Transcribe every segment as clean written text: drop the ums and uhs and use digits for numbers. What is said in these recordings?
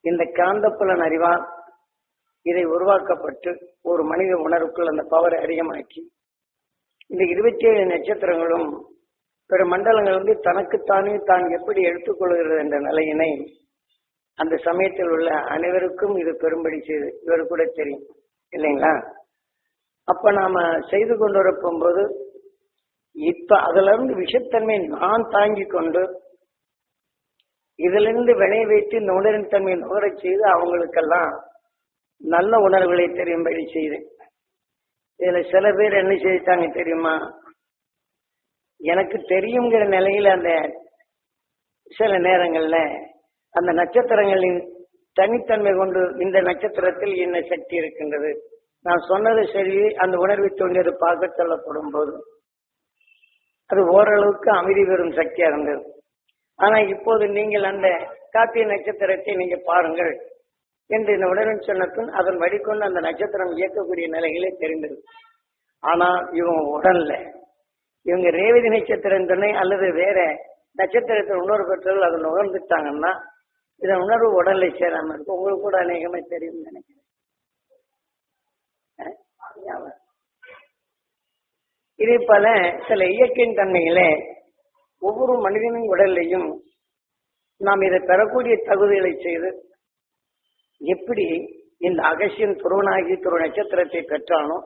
இந்த காந்தப்புலன் அறிவால் இதை உருவாக்கப்பட்டு ஒரு மனித உணர்வுக்குள் அந்த பவரை அதிகமாக்கி இந்த 27 நட்சத்திரங்களும் பிற மண்டலங்கள் வந்து தனக்குத்தானே தான் எப்படி எடுத்துக்கொள்கிறது என்ற நிலையினை அந்த சமயத்தில் உள்ள அனைவருக்கும் இது பெரும்படி செய்து இவர் கூட தெரியும் இல்லைங்களா. அப்ப நாம செய்து கொண்டு வரப்போகும்போது இப்ப அதுல இருந்து விஷத்தன்மை நான் தாங்கி கொண்டு இதுல இருந்து வினை வைத்து இந்த உணர்வின் தன்மையை நுகரச் செய்து அவங்களுக்கெல்லாம் நல்ல உணர்வுகளை தெரியும்படி செய்தேன். இதுல சில பேர் என்ன செய்தாங்க தெரியுமா, எனக்கு தெரியுங்கிற நிலையில அந்த சில நேரங்கள்ல அந்த நட்சத்திரங்களின் தனித்தன்மை கொண்டு இந்த நட்சத்திரத்தில் என்ன சக்தி இருக்கின்றது, நான் சொன்னது சரி, அந்த உணர்வை தோன்றியது பார்க்க சொல்லப்படும் போது அது ஓரளவுக்கு அமைதி பெறும் சக்தியா இருந்தது. ஆனா இப்போது நீங்கள் அந்த கார்த்திகை நட்சத்திரத்தை நீங்க பாருங்கள் என்று இந்த உணர்வின் சொன்னதும் அதன் வழிகொண்டு அந்த நட்சத்திரம் இயக்கக்கூடிய நிலைகளே தெரிந்தது. ஆனா இவங்க உடல்ல இவங்க ரேவதி நட்சத்திரம் துணை அல்லது வேற நட்சத்திரத்தில் உணர்வு பெற்றவர்கள் அதை நுகர்ந்துட்டாங்கன்னா இதன் உணர்வு உடல்ல சேராம இருக்கும். உங்களுக்கு கூட அநேகமே தெரியும் நினைக்கிறேன். இதே போல சில இயற்கையின் தன்மைகளே ஒவ்வொரு மனிதனின் உடல்லையும் நாம் இதை பெறக்கூடிய தகுதிகளை செய்து எப்படி இந்த அகசியன் துருவனாகி துருவ நட்சத்திரத்தை பெற்றானோ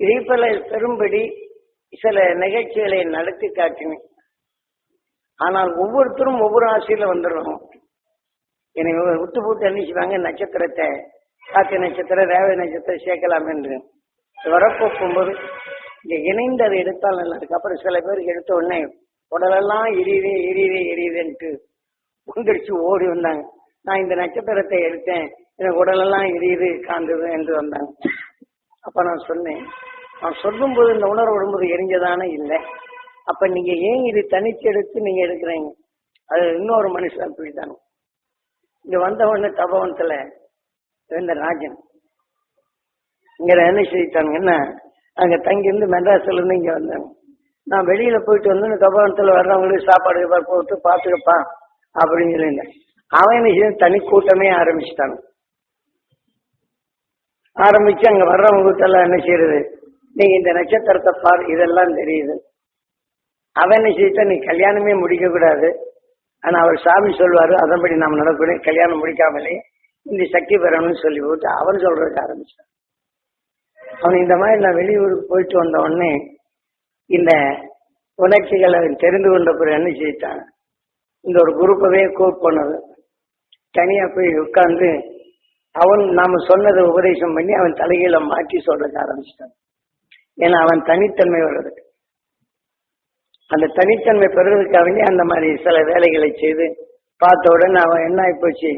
இதே போல பெரும்படி சில நிகழ்ச்சிகளை நடத்தி காட்டினேன். ஆனால் ஒவ்வொருத்தரும் ஒவ்வொரு ஆசையில வந்துடணும். என்னை விட்டு போட்டு அன்னிச்சுவாங்க நட்சத்திரத்தை கார்த்திகை நட்சத்திரம் ரேவதி நட்சத்திரம் சேர்க்கலாம் என்று வரப்போகும்போது இங்க இணைந்து அதை எடுத்தால் நல்லா இருக்கு. அப்புறம் சில பேருக்கு எடுத்த உடனே உடலெல்லாம் எரியுதுன்ட்டு உங்கடிச்சு ஓடி வந்தாங்க. நான் இந்த நட்சத்திரத்தை எடுத்தேன், எனக்கு உடலெல்லாம் எரியுது காந்தது என்று வந்தாங்க. அப்ப நான் சொன்னேன், நான் சொல்லும் போது இந்த உணர்வு விடும்போது எரிஞ்சதானே இல்லை. அப்ப நீங்க ஏன் இது தனிச்சு எடுத்து நீங்க எடுக்கிறீங்க? அது இன்னொரு மனுஷன் அப்படித்தானே. இங்க வந்த உடனே தபவனத்துல இருந்த ராஜன் இங்க என்ன செய்தாங்கன்னா அங்க தங்கியிருந்து மெட்ராஸ்ல இருந்து இங்க வந்தாங்க. நான் வெளியில போயிட்டு வந்து தபவனத்துல வர்றவங்களுக்கு சாப்பாடு போட்டு பாத்துக்கப்பா அப்படின்னு சொல்லியிருந்தேன். அவன் என்ன செய்ய தனி கூட்டமே ஆரம்பிச்சுட்டாங்க. ஆரம்பிச்சு அங்க வர்றவங்க எல்லாம் என்ன செய்யறது, நீங்க இந்த நட்சத்திரத்தை பார், இதெல்லாம் தெரியுது. அவன் என்ன செய்தா, நீ கல்யாணமே முடிக்க கூடாது, ஆனா அவர் சாமி சொல்வாரு அதன்படி நாம் நடக்கணும், கல்யாணம் முடிக்காமலே இந்த சக்தி பெறணும்னு சொல்லி போட்டு அவன் சொல்றதுக்கு ஆரம்பிச்சான். அவன் இந்த மாதிரி நான் வெளியூருக்கு போயிட்டு வந்த உடனே இந்த உணர்ச்சிகளை தெரிந்து கொண்ட பிறகு என்ன செய்தான், இந்த ஒரு குரூப்பவே கோட் பண்ணது தனியா போய் உட்கார்ந்து அவன் நாம சொன்னதை உபதேசம் பண்ணி அவன் தலைகீழ மாற்றி சொல்றதுக்கு ஆரம்பிச்சிட்டான். ஏன்னா அவன் தனித்தன்மை வர்றதுக்கு, அந்த தனித்தன்மை பெறுவதற்காக அந்த மாதிரி சில வேலைகளை செய்து பார்த்த உடனே அவன் என்ன ஆயிப்போச்சு,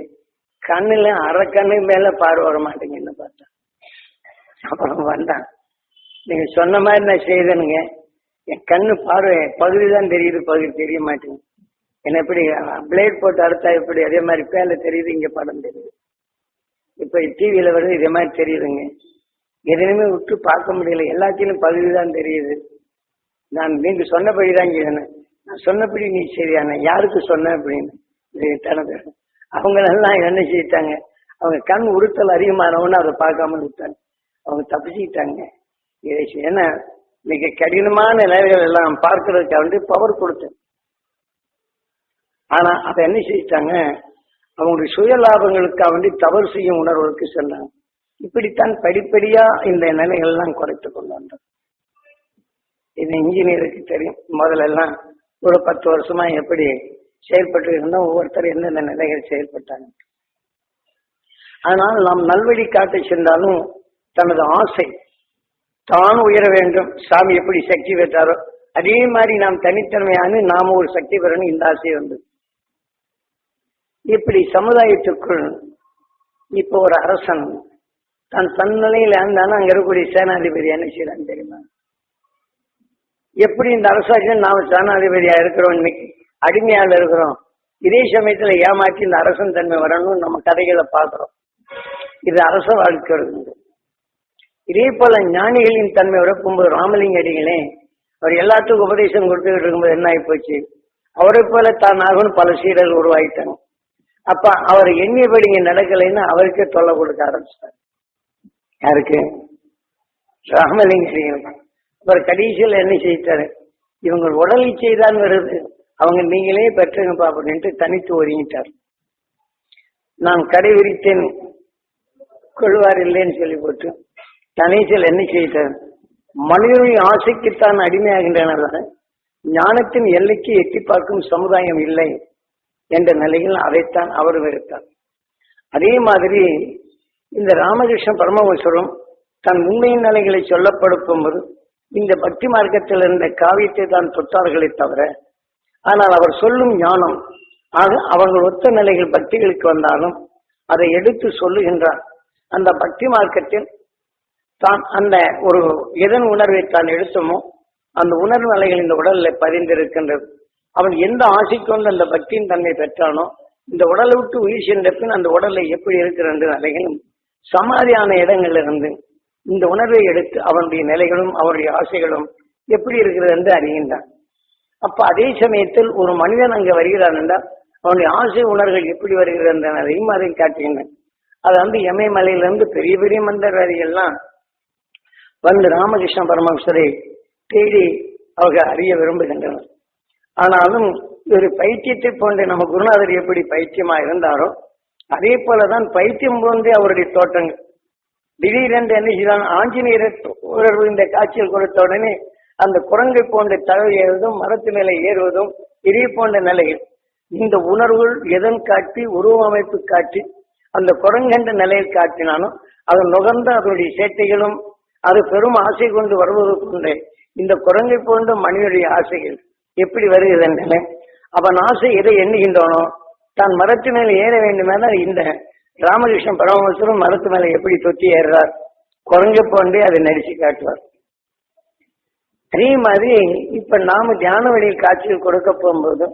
கண்ணுல அரை கண்ணு மேல பார்வை வர மாட்டேங்குன்னு பார்த்தான். அப்புறம் வந்தான், நீங்க சொன்ன மாதிரி நான் செய்தனுங்க, என் கண்ணு பார்வை பகுதி தான் தெரியுது, பகுதி தெரிய மாட்டேங்குது. என்ன எப்படி பிளேட் போட்டு அறுத்தா எப்படி அதே மாதிரி பேல தெரியுது, இங்க படம் தெரியுது, இப்ப டிவியில வருது இதே மாதிரி தெரியுதுங்க. எதுவுமே விட்டு பார்க்க முடியல, எல்லாத்திலும் பகுதி தான் தெரியுது. நான் நீங்க சொன்னபடிதான் செய்யணும், நான் சொன்னபடி நீ சரியான யாருக்கு சொன்ன அப்படின்னு தனது அவங்களெல்லாம் என்ன செய்யிட்டாங்க, அவங்க கண் உறுத்தல் அதிகமானவன்னு அதை பார்க்காம விட்டாங்க. அவங்க தப்பிச்சுக்கிட்டாங்க. ஏன்னா மிக கடினமான நிலைகள் எல்லாம் பார்க்கறதுக்கு வந்து பவர் கொடுத்தேன். ஆனா அதை என்ன செய்யிட்டாங்க, அவங்களுடைய சுய லாபங்களுக்காக வந்து தவறு செய்யும் உணர்வுகளுக்கு சென்றாங்க. இப்படித்தான் படிப்படியா இந்த நிலைகள் எல்லாம் குறைத்து கொண்டு வந்தோம். இது இன்ஜினியருக்கு தெரியும். முதல்ல எல்லாம் ஒரு 10 வருஷமா எப்படி செயல்பட்டு இருந்தோம், ஒவ்வொருத்தர் எந்தெந்த நிலைகள் செயல்பட்டாங்க. ஆனால் நாம் நல்வழி காட்ட சென்றாலும் தனது ஆசை தான் உயர வேண்டும், சாமி எப்படி சக்தி பெற்றாரோ அதே மாதிரி நாம் தனித்தன்மையான நாம ஒரு சக்தி பெறணும், இந்த ஆசை வந்து இப்படி சமுதாயத்துக்குள் இப்போ ஒரு அரசன் தான் தன்னிலையில இருந்தாலும் அங்க இருக்கக்கூடிய சேனாதிபதி என்ன செய்யறான்னு தெரியுமா, எப்படி இந்த அரசாட்சியில் நாம சேனாதிபதியா இருக்கிறோம், இன்னைக்கு அடிமையால இருக்கிறோம், இதே சமயத்துல ஏமாற்றி இந்த அரசன் தன்மை வரணும்னு நம்ம கதைகளை பார்க்கிறோம். இது அரச வாழ்க்கை இருக்கு. இதே போல ஞானிகளின் தன்மை வரப்போகும்போது ராமலிங்க அடிகளே அவர் எல்லாத்துக்கும் உபதேசம் கொடுத்துக்கிட்டு இருக்கும்போது என்ன ஆகி போச்சு, அவரை போல தான் ஆகணும் பல சீடர்கள் உருவாயிட்டாங்க. அப்ப அவர் எண்ணியபடி இங்க நடக்கலைன்னு அவருக்கே தொல்லை கொடுக்க ஆரம்பிச்சார். யாருக்கு? ராமலிங்க. அவர் கடைசியில் என்ன செய்தாரு, இவங்க உடல் இச்சைதான் வருது, அவங்க நீங்களே பெற்றுங்கப்பா அப்படின்ட்டு தனித்து ஒதுங்கிட்டார். நான் கடை விரித்தேன் கொள்வார் இல்லைன்னு சொல்லி போட்டு தனிச்சில் என்ன செய்தார், மனிதனுடைய ஆசைக்குத்தான் அடிமையாகின்றனர், ஞானத்தின் எல்லைக்கு எட்டி பார்க்கும் சமுதாயம் இல்லை என்ற நிலையில் அதைத்தான் அவர் வெறுத்தார். அதே மாதிரி இந்த ராமகிருஷ்ண பரமஹம்சரும் தன் உண்மையின் நிலைகளை சொல்லப்படுத்தும் போது இந்த பக்தி மார்க்கத்தில் இருந்த காவியத்தை தான் தொட்டார்களே தவிர, ஆனால் அவர் சொல்லும் ஞானம் ஆக அவர்கள் ஒத்த நிலைகள் பக்திகளுக்கு வந்தாலும் அதை எடுத்து சொல்லுகின்றார். அந்த பக்தி மார்க்கத்தில் தான் அந்த ஒரு எதன் உணர்வை தான் எடுத்தோமோ அந்த உணர்வு நிலைகள் இந்த உடலில் பதிந்திருக்கின்றது. அவன் எந்த ஆசைக்கு வந்து அந்த பக்தியின் தன்மை பெற்றானோ இந்த உடலை விட்டு உயிர் சென்ற பின் அந்த உடலை எப்படி இருக்கிற நிலைகளும் சமாதியான இடங்களிலிருந்து இந்த உணர்வை எடுத்து அவனுடைய நிலைகளும் அவருடைய ஆசைகளும் எப்படி இருக்கிறது என்று அறிகின்றான். அப்ப அதே சமயத்தில் ஒரு மனிதன் அங்க வருகிறான் என்றால் அவனுடைய ஆசை உணர்வுகள் எப்படி வருகிறது என்ற அதையும் அதை காட்டுகின்றன. அது வந்து எமயமலையிலிருந்து பெரிய பெரிய மந்திரவாதிகள்லாம் வந்து ராமகிருஷ்ண பரமஹம்சரை தேடி அவர்கள் அறிய விரும்புகின்றனர். ஆனாலும் ஒரு பைத்தியத்தை போன்ற நம்ம குருநாதர் எப்படி பைத்தியமா இருந்தாரோ அதே போலதான் பைத்தியம் போன்றே அவருடைய தோற்றங்கள். திடீரென்று என்ன செய்தான், ஆஞ்சநேயர் உணர்வு இந்த காட்சியில் கொடுத்த உடனே அந்த குரங்கை போன்ற தகவல் ஏறுவதும் மரத்து மேலே ஏறுவதும் இதே போன்ற நிலையில் இந்த உணர்வுகள் எதன் காட்டி உருவமைப்பு காட்டி அந்த குரங்கென்ற நிலையில் காட்டினாலும் அது நுகர்ந்த அதனுடைய சேட்டைகளும் அது பெரும் ஆசை கொண்டு வருவது கொண்டு இந்த குரங்கை போன்ற மனிதனுடைய ஆசைகள் எப்படி வருகிறது என்றே அவன் ஆசை எதை எண்ணுகின்றனோ தான் மரத்து மேலே ஏற வேண்டுமென இந்த ராமகிருஷ்ண பரமஹம்சரும் மரத்து மேலே எப்படி தொத்தி ஏறுறார், குரங்கை போன்றே அதை நடிச்சு காட்டுவார். அதே மாதிரி இப்ப நாம தியான வழியில் காட்சிகள் கொடுக்க போகும்போது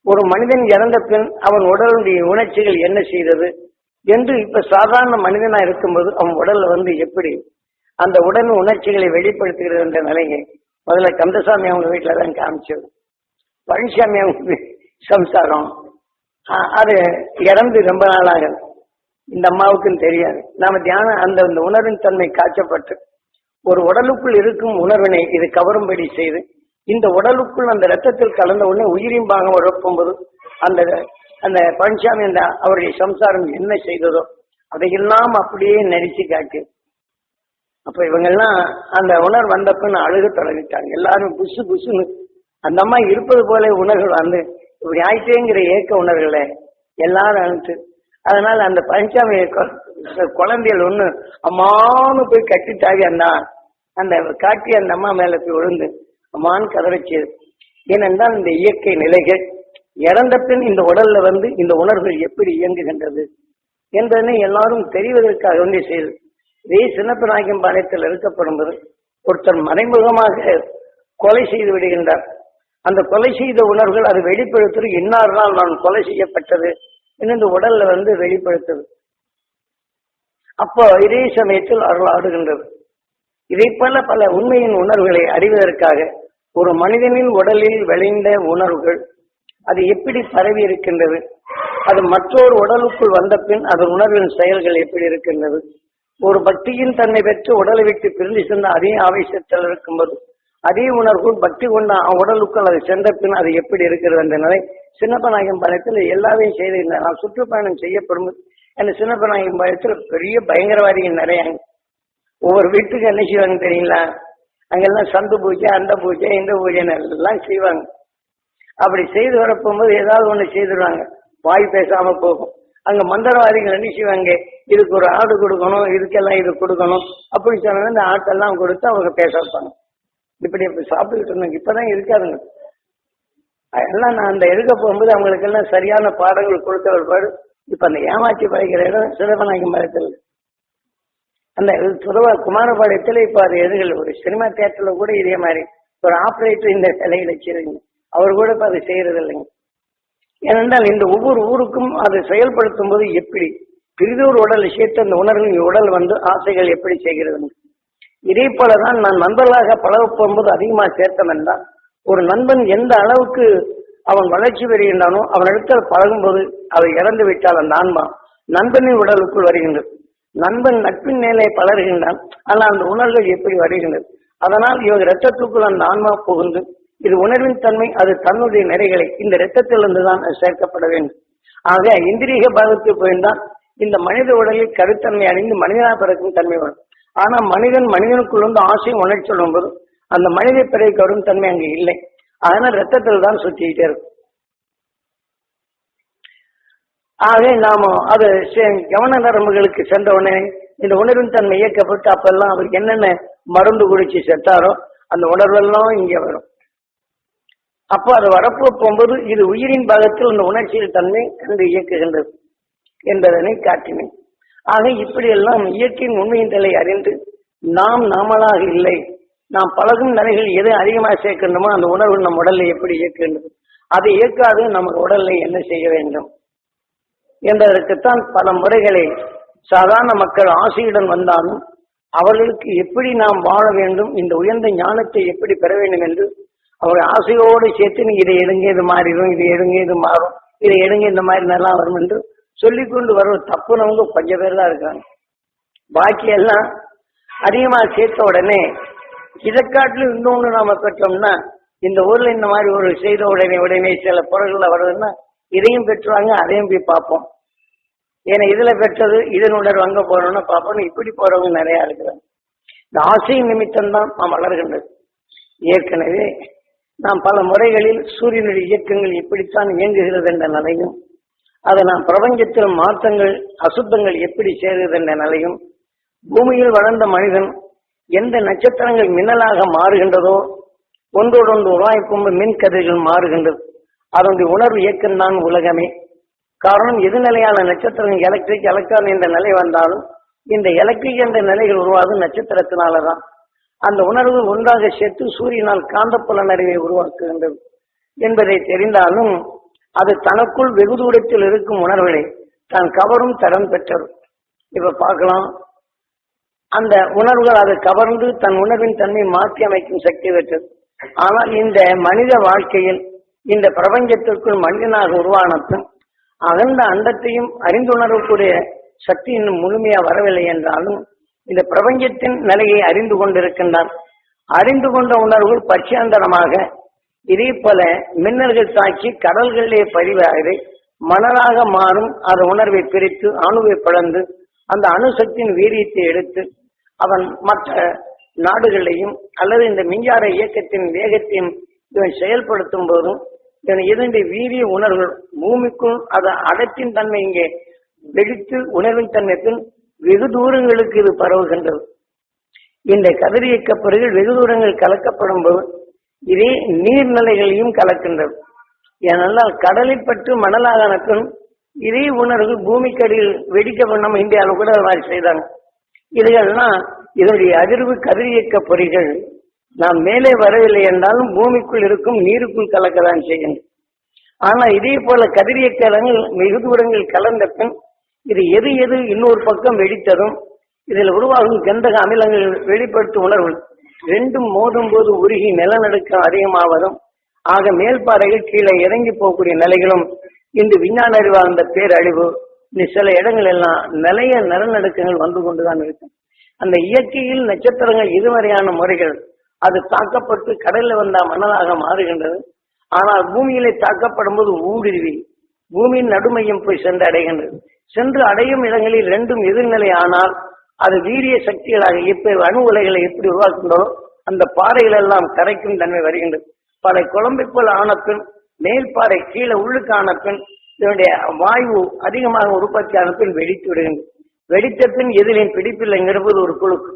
ஒரு மனிதன் இறந்த பின் அவன் உடலுடைய உணர்ச்சிகள் என்ன செய்தது என்று இப்ப சாதாரண மனிதனா இருக்கும்போது அவன் உடல்ல வந்து எப்படி அந்த உடல் உணர்ச்சிகளை வெளிப்படுத்துகிறது என்ற நிலையை முதல்ல கந்தசாமி அவங்க வீட்டுல தான் காமிச்சது. பழனிசாமி அவங்க சம்சாரம் அது இறந்து ரொம்ப நாளாக இந்த அம்மாவுக்கும் தெரியாது. நாம தியானம் அந்த உணர்வின் தன்மை காய்ச்சப்பட்டு ஒரு உடலுக்குள் இருக்கும் உணர்வினை இது கவரும்படி செய்து இந்த உடலுக்குள் அந்த ரத்தத்தில் கலந்த உடனே உயிரின் பாகம் உழப்பும்போது அந்த அந்த பழனிசாமி என்ற அவருடைய சம்சாரம் என்ன செய்ததோ அதையெல்லாம் அப்படியே நடிச்சு காட்டு. அப்ப இவங்கெல்லாம் அந்த உணர்வு வந்தப்பன்னு அழுக தொடங்கிட்டாங்க. எல்லாரும் புசு புசுன்னு அந்த அம்மா இருப்பது போல உணர்வு வந்து இப்படி ஆயிட்டேங்கிற ஏக்க உணர்வுகளை எல்லாரும் அனுப்பிச்சு அதனால அந்த பழனிசாமி குழந்தைகள் ஒண்ணு அம்மானு போய் கட்டிட்டாங்க. அந்த காட்டி அந்த அம்மா மேல போய் விழுந்து அம்மான்னு கதறச்சது. ஏனென்றால் இந்த இயற்கை நிலைகள் இறந்த பின் இந்த உடல்ல வந்து இந்த உணர்வுகள் எப்படி இயங்குகின்றது என்பதனை எல்லாரும் தெரிவதற்காக வேண்டிய செய்து இதே சின்னப்பநாயகம் பாளையத்தில் இருக்கப்படும்போது ஒருத்தர் மறைமுகமாக கொலை செய்து விடுகின்றார். அந்த கொலை செய்த உணர்வுகள் அது வெளிப்படுத்துறது இன்னார் நாள் நான் கொலை செய்யப்பட்டது என்று உடல்ல வந்து வெளிப்படுத்துது. அப்போ இதே சமயத்தில் அருள் ஆடுகின்றது. இதை போல பல உண்மையின் உணர்வுகளை அறிவதற்காக ஒரு மனிதனின் உடலில் விளைந்த உணர்வுகள் அது எப்படி பரவி இருக்கின்றது, அது மற்றொரு உடலுக்குள் வந்த பின் அதன் உணர்வின் செயல்கள் எப்படி இருக்கின்றது, ஒரு பக்தியின் தன்மை பெற்று உடலை விட்டு பிரிந்து சென்ற அதே ஆவேசத்தில் இருக்கும்போது அதே உணர்வுகள் பக்தி கொண்ட உடலுக்குள் அது சென்ற பின் அது எப்படி இருக்கிறது என்ற நிலை சின்னப்பநாயகம் பாளையத்தில் எல்லாவையும் செய்திருந்தேன். நான் சுற்றுப்பயணம் செய்யப்படும் அந்த சின்னப்பநாயகம் பாளையத்தில் பெரிய பயங்கரவாதிகள் நிறைய ஒவ்வொரு வீட்டுக்கு என்ன செய்வாங்க தெரியுங்களா, அங்கெல்லாம் சந்து பூஜை அந்த பூஜை இந்த பூஜைன்னு எல்லாம் செய்வாங்க. அப்படி செய்து வரப்போகும்போது ஏதாவது ஒண்ணு செய்துடுவாங்க, வாய் பேசாம போகும். அங்க மந்திரவாதிகள் என்ன செய்வாங்க, இதுக்கு ஒரு ஆடு கொடுக்கணும், இதுக்கெல்லாம் இது கொடுக்கணும் அப்படி சொன்னா இந்த ஆட்டெல்லாம் கொடுத்து அவங்க பேச வைப்பாங்க. இப்படி சாப்பிட்டுக்கிட்டு இருந்தாங்க. இப்பதான் இருக்காதுங்க. அதெல்லாம் நான் அந்த எடுக்க போகும்போது அவங்களுக்கு எல்லாம் சரியான பாடங்கள் கொடுத்தவர் பாடு. இப்ப அந்த ஏமாற்றி படைக்கிற இடம் சிதம்பநாயகம் மரத்தில் அந்த பொதுவா குமாரபாளையத்துல இப்ப அது எதுகள் ஒரு சினிமா தியேட்டர்ல கூட இதே மாதிரி ஒரு ஆபரேட்டர் இந்த சிலையில வச்சிருங்க, அவர் கூட இப்ப அதை செய்யறது இல்லைங்க. ஏனென்றால் இந்த ஒவ்வொரு ஊருக்கும் அதை செயல்படுத்தும் போது எப்படி பிரிதொரு உடல் விஷயத்தை அந்த உணர்வின் உடல் வந்து ஆசைகள் எப்படி செய்கிறது. இதே போலதான் நான் நண்பர்களாக பழக போகும்போது அதிகமாக சேர்த்தம் என்றால் ஒரு நண்பன் எந்த அளவுக்கு அவன் வளர்ச்சி பெறுகின்றானோ அவனிடத்தில் பழகும்போது அதை இறந்து விட்டால் அந்த ஆன்மா நண்பனின் உடலுக்குள் வருகின்றது. நண்பன் நட்பின் மேலே பலர்கின்றான். ஆனால் அந்த உணர்வுகள் எப்படி வருகின்றது? அதனால் இவங்க இரத்தத்துக்குள் அந்த ஆன்மா புகுந்து இது உணர்வின் தன்மை, அது தன்னுடைய நிறைகளை இந்த இரத்தத்திலிருந்து தான் சேர்க்கப்பட வேண்டும். ஆக இந்திரிய பாகத்தில் போயிருந்தால் இந்த மனித உடலில் கருத்தன்மை அடைந்து மனிதனாக பிறக்கும் தன்மை வரும். ஆனா மனிதனுக்குள் வந்து ஆசை உணர்ச்சி சொல்லும் போது அந்த மனித பிறகு வரும் தன்மை அங்கு இல்லை. அதனால் ரத்தத்தில் தான் சுற்றிக்கிட்டே இருக்கும். ஆக நாம அது கவன நரம்புகளுக்கு சென்ற உடனே இந்த உணர்வின் தன்மை இயக்கப்பட்டு அப்பெல்லாம் அவருக்கு என்னென்ன மருந்து குடிச்சு செத்தாரோ அந்த உணர்வெல்லாம் இங்கே வரும். அப்போ அது வரப்போ போகும்போது இது உயிரின் பாகத்தில் அந்த உணர்ச்சியின் தன்மை கண்டு இயக்குகின்றது என்பதனை காட்டினேன். ஆக இப்படியெல்லாம் இயற்கையின் உண்மையின் நிலை அறிந்து நாம் நாமளாக இல்லை, நாம் பழகும் நிலைகள் எது அதிகமாக சேர்க்கணுமோ அந்த உணர்வு நம் உடலை எப்படி இயக்குகின்றது, அதை இயக்காது நம்ம உடலை என்ன செய்ய வேண்டும் என்பதற்குத்தான் பல முறைகளை சாதாரண மக்கள் ஆசையுடன் வந்தாலும் அவர்களுக்கு எப்படி நாம் வாழ வேண்டும், இந்த உயர்ந்த ஞானத்தை எப்படி பெற வேண்டும் என்று அவர்கள் ஆசையோடு சேர்த்து நீங்க இதை எடுங்க இது மாறிடும், இதை எடுங்க இது மாறும், இதை எடுங்க இந்த மாதிரி நல்லா வரும் என்று சொல்லிக்கொண்டு வர தப்புனவங்க கொஞ்சம் பேர் தான் இருக்காங்க. பாக்கி எல்லாம் அதிகமாக சேர்த்த உடனே இதை காட்டிலும் இன்னொன்று நாம பெற்றோம்னா இந்த ஊர்ல இந்த மாதிரி ஒரு செய்த உடனே சில பொருள்கள் வருதுன்னா இதையும் பெற்றுவாங்க, அதையும் போய் பார்ப்போம். ஏன்னா இதுல பெற்றது இதன் உணர்வு அங்க போறோம்னா பார்ப்போம். இப்படி போறவங்க நிறைய இருக்கிறாங்க. இந்த ஆசையின் நிமித்தம் தான் நாம் வளர்கின்றது. ஏற்கனவே நாம் பல முறைகளில் சூரியனுடைய இயக்கங்கள் இப்படித்தான் இயங்குகிறது என்ற நிலையும், அதை நாம் பிரபஞ்சத்தில் மாற்றங்கள் அசுத்தங்கள் எப்படி சேருகிறது என்ற நிலையும், பூமியில் வளர்ந்த மனிதன் எந்த நட்சத்திரங்கள் மின்னலாக மாறுகின்றதோ ஒன்றோடொன்று உருவாய்க்கும் மின் கதிர்கள் மாறுகின்றது. அதனுடைய உணர்வு இயக்கம்தான் உலகமே. காரணம் எதிர்நிலையான நட்சத்திரங்கள் எலக்ட்ரிக் எலக்ட்ரான் என்ற நிலை வந்தாலும் இந்த எலக்ட்ரிக் என்ற நிலைகள் உருவாகும் நட்சத்திரத்தினாலதான். அந்த உணர்வு ஒன்றாக சேர்த்து சூரியனால் காந்தப்புலன் அறிவை உருவாக்குகின்றது என்பதை தெரிந்தாலும் அது தனக்குள் வெகு தூரத்தில் இருக்கும் உணர்வுகளை தான் கவரும் தரம் பெற்றது. இப்ப பார்க்கலாம், அந்த உணர்வுகள் அதை கவர்ந்து தன் உணர்வின் தன்மை மாற்றி அமைக்கும் சக்தி பெற்றது. ஆனால் இந்த மனித வாழ்க்கையில் இந்த பிரபஞ்சத்திற்குள் மனிதனாக உருவானதும் அகண்ட அண்டத்தையும் அறிந்துணரக்கூடிய சக்தி இன்னும் முழுமையா வரவில்லை என்றாலும் இந்த பிரபஞ்சத்தின் நிலையை அறிந்து கொண்டிருக்கின்றான். அறிந்து கொண்ட உணர்வுகள் பட்சியாந்தரமாக இதே போல மின்னல்கள் தாக்கி கடல்களிலே பதிவாகவே மணலாக மாறும். அது உணர்வை பிரித்து அணுவை பிளந்து அந்த அணுசக்தியின் வீரியத்தை எடுத்து அவன் மற்ற நாடுகளையும் அல்லது இந்த மின்சார இயக்கத்தின் வேகத்தையும் இவன் செயல்படுத்தும் போதும் இதனுடைய வீரிய உணர்வுகள் பூமிக்கும் அது அடத்தின் தன்மை இங்கே வெடித்து உணர்வின் தன்மைக்கும் வெகு தூரங்களுக்கு இது பரவுகின்றது. இந்த கதிரியக்க பொருள்கள் வெகு தூரங்கள் கலக்கப்படும் போது இதே நீர்நிலைகளையும் கலக்கின்றது. ஏனென்றால் கடலில் பட்டு மணலாக நடக்கும் இதே உணர்வு பூமிக்கடியில் வெடிக்க நம்ம இந்தியாவில் கூட மாதிரி செய்தாங்க. இதுகள்லாம் இதனுடைய அதிர்வு கதிரியக்க பொறிகள் நாம் மேலே வரவில்லை என்றாலும் பூமிக்குள் இருக்கும் நீருக்குள் கலக்கதான் செய்கின்றன. ஆனால் இதே போல கதிரியக்கங்கள் வெகு தூரங்கள் கலந்த பின் இது எது எது இன்னொரு பக்கம் வெடித்ததும் இதில் உருவாகும் கந்தக அமிலங்கள் வெளிப்படுத்தும் உணர்வுகள் ரெண்டும் மோதும் போது உருகி நிலநடுக்கம் அதிகமாவதும் ஆக மேல்பாறைகள் கீழே இறங்கி போகக்கூடிய நிலைகளும் இந்த விஞ்ஞான அறிவு அந்த பேரழிவு இந்த சில இடங்கள் எல்லாம் நிலைய நிலநடுக்கங்கள் வந்து கொண்டுதான் இருக்கும். அந்த இயற்கையில் நட்சத்திரங்கள் இதுவரையான முறைகள் அது தாக்கப்பட்டு கடல்ல வந்தா மணலாக மாறுகின்றது. ஆனால் பூமியிலே தாக்கப்படும் போது ஊடுருவி பூமியின் நடுமையம் போய் சென்று அடைகின்றது. சென்று அடையும் இடங்களில் ரெண்டும் எதிர்நிலை ஆனால் அது வீரிய சக்திகளாக இப்ப அணு உலைகளை எப்படி உருவாக்குகிறதோ அந்த பாறைகள் எல்லாம் கரைக்கும் தன்மை வருகின்றது. பல குழம்பை போல ஆன பின் மேல்பாறை கீழே உள்ளுக்கு ஆன பின் இதனுடைய வாயு அதிகமாக உற்பத்தி ஆன பின் வெடித்து விடுகின்றது. வெடித்த பின் எதிரின் பிடிப்பில்லைங்கிறது ஒரு குழுக்கு,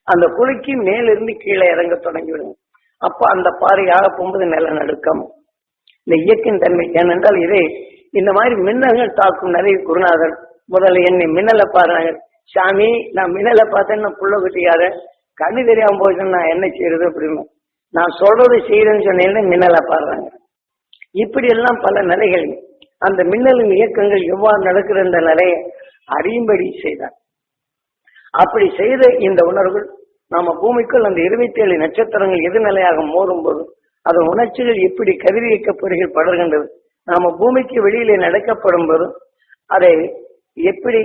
அந்த குழுக்கு மேலிருந்து கீழே இறங்க தொடங்கிவிடும். அப்ப அந்த பாறை ஆக போகும்போது நிலநடுக்கம் இந்த இயற்கையின் தன்மை. ஏனென்றால் இதை இந்த மாதிரி மின்னல்கள் தாக்கும் நிறைய குருநாதர் முதல்ல என்னை மின்னலை பாருங்க, சாமி நான் மின்னலை பார்த்தேன்னு புள்ள குட்டியாத கண்ணு தெரியாம போச்சுன்னு நான் என்ன செய்யறது அப்படின்னு நான் சொல்றது செய்யறேன்னு சொன்னேன்னு மின்னலை பாடுறாங்க. இப்படி எல்லாம் பல நிலைகள் அந்த மின்னலின் இயக்கங்கள் எவ்வாறு நடக்கிற இந்த நிலையை அறியும்படி செய்தார். அப்படி செய்த இந்த உணர்வுகள் நாம பூமிக்குள் அந்த 27 நட்சத்திரங்கள் எதிர்நிலையாக மோதும் போது அதன் உணர்ச்சிகள் எப்படி கதிரியக்க பொறிகள் படர்கின்றது. நாம பூமிக்கு வெளியிலே நடக்கப்படும் போது அதை எப்படி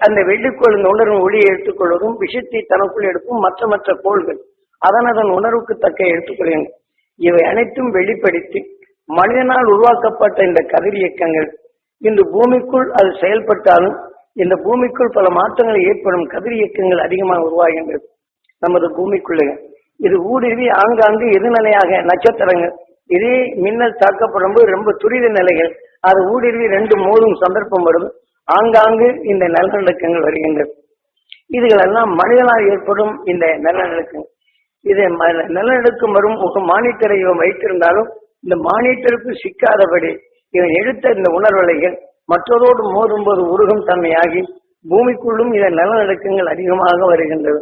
அந்த வெள்ளிக்கோள் இந்த உணர்வு ஒளியை எடுத்துக்கொள்வதும் விஷயத்தை தனக்குள் எடுக்கும் மற்ற கோள்கள் அதன் உணர்வுக்கு தக்க எடுத்துக்கொள்ளுங்க. இவை அனைத்தும் வெளிப்படுத்தி மனிதனால் உருவாக்கப்பட்ட இந்த கதிரியக்கங்கள் இந்த பூமிக்குள் அது செயல்பட்டாலும் இந்த பூமிக்குள் பல மாற்றங்கள் ஏற்படும் கதிரியக்கங்கள் அதிகமாக உருவாகின்றது. நமது பூமிக்குள்ளே இது ஊடுருவி ஆங்காங்கு எதிர்நிலையாக நட்சத்திரங்கள் இதே மின்னல் தாக்கப்படும் போது ரொம்ப துரித நிலைகள் அது ஊடுருவி ரெண்டு மோதும் சந்தர்ப்பம் வருது. ஆங்காங்கு இந்த நிலநடுக்கங்கள் வருகின்றது. இதுகளெல்லாம் மனிதனால் ஏற்படும் இந்த நிலநடுக்கங்கள். இது நிலநடுக்கம் வரும் ஒரு மானிட்டரை இவன் வைத்திருந்தாலும் இந்த மானிட்டருக்கு சிக்காதபடி இவன் எடுத்த இந்த உணர்வலைகள் மற்றதோடு மோதும் போது உருகும் தன்மையாகி பூமிக்குள்ளும் இதன் நிலநடுக்கங்கள் அதிகமாக வருகின்றது.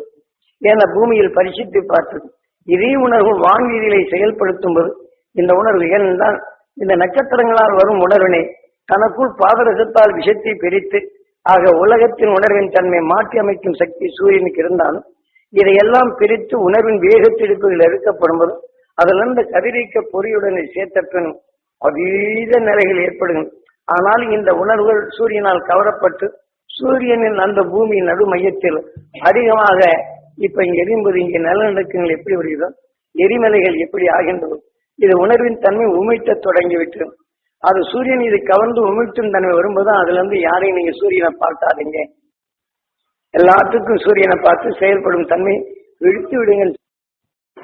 ஏன்னா பூமியில் பரிசித்து பார்த்தது இதே உணர்வு வான்வீதிகளை செயல்படுத்தும் போது இந்த உணர்வு ஏனென்றால் இந்த நட்சத்திரங்களால் வரும் உணர்வினை தனக்குள் பாதரசத்தால் விஷத்தை பிரித்து ஆக உலகத்தின் உணர்வின் தன்மை மாற்றி அமைக்கும் சக்தி சூரியனுக்கு இருந்தாலும் இதையெல்லாம் பிரித்து உணர்வின் வேகத்திடுப்புகள் எடுக்கப்படும் போது அதிலிருந்து கதிரியக்க பொறியுடனே சேர்த்த பின் அதீத நிலைகள் ஏற்படுகிறது. ஆனால் இந்த உணர்வுகள் சூரியனால் கவரப்பட்டு சூரியனின் அந்த பூமியின் நடு மையத்தில் அதிகமாக இப்ப இங்க எரியும்போது இங்கே நிலநடுக்கங்கள் எப்படி வருகிறதோ எரிமலைகள் எப்படி ஆகின்றது இது உணர்வின் தன்மை உமிழ்த்த தொடங்கிவிட்டு அது சூரியன் இது கவர்ந்து உமிழ்த்தும் தன்மை வரும்போது அதுல இருந்து யாரையும் நீங்க சூரியனை பார்க்காதீங்க, எல்லாத்துக்கும் சூரியனை பார்த்து செயல்படும் தன்மை விடுத்து விடுங்கள்.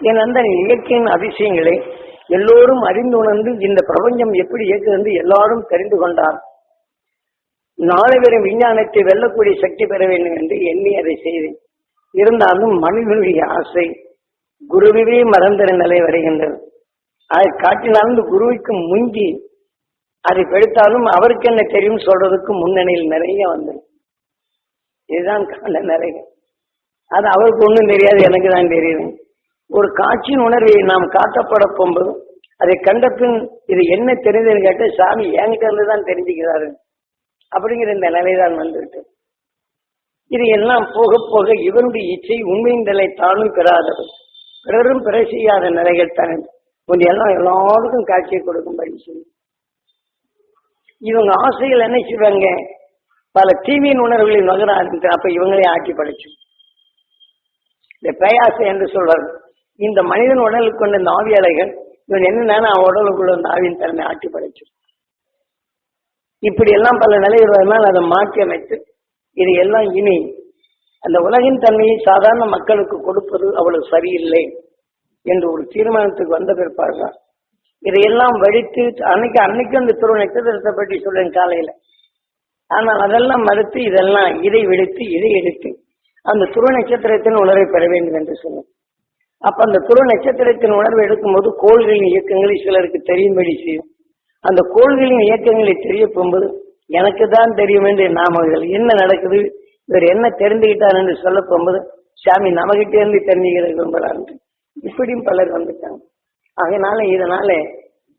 என் அந்த இயற்கையின் அதிசயங்களை எல்லோரும் அறிந்து உணர்ந்து இந்த பிரபஞ்சம் எப்படி இயக்குது எல்லாரும் தெரிந்து கொண்டார். நாளை வரும் விஞ்ஞானத்தை வெல்லக்கூடிய சக்தி பெற வேண்டும் என்று எண்ணி அதை செய்தேன். இருந்தாலும் மனிதனுடைய ஆசை குருவிவே மறந்திர நிலை வருகின்றது. அதை காட்டினாலும் குருவுக்கு முங்கி அதை பெடுத்தாலும் அவருக்கு என்ன தெரியும் சொல்றதுக்கு முன்னணியில் நிறைய வந்தது. இதுதான் கால நிறைய. அது அவருக்கு ஒன்றும் தெரியாது, எனக்கு தான் தெரியுது. ஒரு காட்சியின் உணர்வை நாம் காட்டப்பட போகும்போது அதை கண்ட பின் இது என்ன தெரிஞ்சதுன்னு கேட்ட சாமி என்கிட்ட இருந்துதான் தெரிஞ்சுக்கிறாரு அப்படிங்கிற இந்த நிலைதான் வந்துவிட்டு இது எல்லாம் போக போக இவனுடைய இச்சை உண்மையின் நிலை தானும் பெறாதது பிறரும் பிற செய்யாத நிலைகள் தானே கொஞ்சம் எல்லாம் எல்லாருக்கும் காட்சியை கொடுக்கும்படி சொல்லி இவங்க ஆசைகள் என்ன செய்வாங்க பல தீவியின் உணர்வுகளை நகர ஆரம்பித்து அப்ப இவங்களே ஆட்சி படைச்சு இந்த பேயாசை என்று சொல்வார். இந்த மனிதன் உடலுக்கு கொண்ட இந்த ஆவி அலைகள் இவன் என்னன்னா அவன் உடலுக்குள்ள இந்த ஆவியின் தன்மை ஆட்சி படைச்சு இப்படி எல்லாம் பல நிலைகள் வருவதனால் அதை மாற்றி அமைத்து இது எல்லாம் இனி அந்த உலகின் தன்மையை சாதாரண மக்களுக்கு கொடுப்பது அவ்வளவு சரியில்லை என்று ஒரு தீர்மானத்துக்கு வந்த பிற்பாடு இதையெல்லாம் வடித்து அன்னைக்கு அந்த துருவ நட்சத்திரத்தை பற்றி சொல்றேன் காலையில. ஆனால் அதெல்லாம் மறுத்து இதெல்லாம் இதை வெடித்து இதை எடுத்து அந்த துருவ நட்சத்திரத்தின் உணர்வை பெற வேண்டும் என்று சொன்னோம். அப்ப அந்த துருவ நட்சத்திரத்தின் உணர்வை எடுக்கும்போது கோள்களின் இயக்கங்களை சிலருக்கு தெரியும்படி செய்யும். அந்த கோள்களின் இயக்கங்களை தெரிய போகும்போது எனக்கு தான் தெரியும் என்று நாம என்ன நடக்குது இவர் என்ன தெரிந்துகிட்டார் என்று சொல்ல போகும்போது சாமி நமகிட்டே இருந்து தெரிஞ்சுக்கிறது விரும்புகிறார். இப்படியும் பலர் வந்துட்டாங்க. அதனால இதனால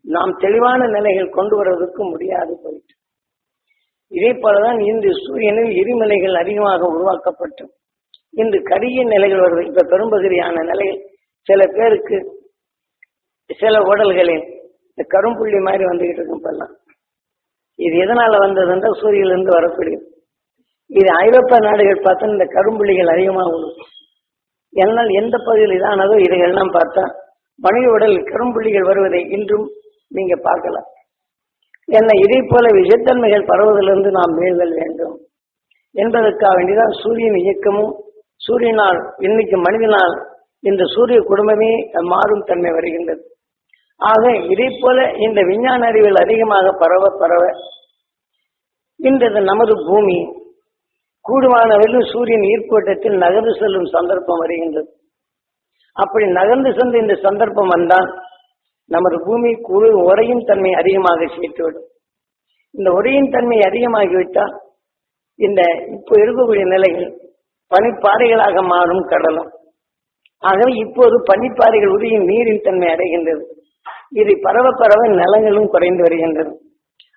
நாம் தெளிவான நிலைகள் கொண்டு வருவதற்கு முடியாது போயிட்டு இதே போலதான் இன்று சூரியனில் எரிமலைகள் அதிகமாக உருவாக்கப்பட்டு இன்று கரிய நிலைகள் வருது. இப்ப பெரும்பகுதியான நிலைகள் சில பேருக்கு சில உடல்களில் இந்த கரும்புள்ளி மாதிரி வந்துகிட்டு இருக்கும். இப்பெல்லாம் இது எதனால வந்தது என்றால் சூரியனிலிருந்து வரக்கூடியது. இது ஐரோப்பா நாடுகள் பார்த்தா இந்த கரும்புள்ளிகள் அதிகமாக உள்ளது. என்னால் எந்த பகுதியில் இதானதோ இதையெல்லாம் பார்த்தா மனித உடல் கரும்புள்ளிகள் வருவதை இன்றும் நீங்க பார்க்கலாம். என்ன இதே போல விஷத்தன்மைகள் பரவுவதிலிருந்து நாம் மீள்தல் வேண்டும் என்பதற்காக வேண்டிதான் சூரியன் இயக்கமும் சூரியனால் இன்னைக்கு மனிதனால் இந்த சூரிய குடும்பமே மாறும் தன்மை வருகின்றது. ஆக இதே போல இந்த விஞ்ஞான அறிவியல் அதிகமாக பரவ இன்றது நமது பூமி கூடுமானவரையும் சூரியன் ஈர்ப்புவட்டத்தில் நகர்ந்து செல்லும் சந்தர்ப்பம் வருகின்றது. அப்படி நகர்ந்து சென்ற இந்த சந்தர்ப்பம் வந்தால் நமது பூமி உறையும் தன்மை அதிகமாக சேர்த்துவிடும். இந்த உறையின் தன்மை அதிகமாகிவிட்டால் இந்த இப்போ இருக்கக்கூடிய நிலைகள் பனிப்பாறைகளாக மாறும் கடலும். ஆகவே இப்போது பனிப்பாறைகள் உரியும் நீரின் தன்மை அடைகின்றது. இதை பரவ நிலங்களும் குறைந்து வருகின்றது.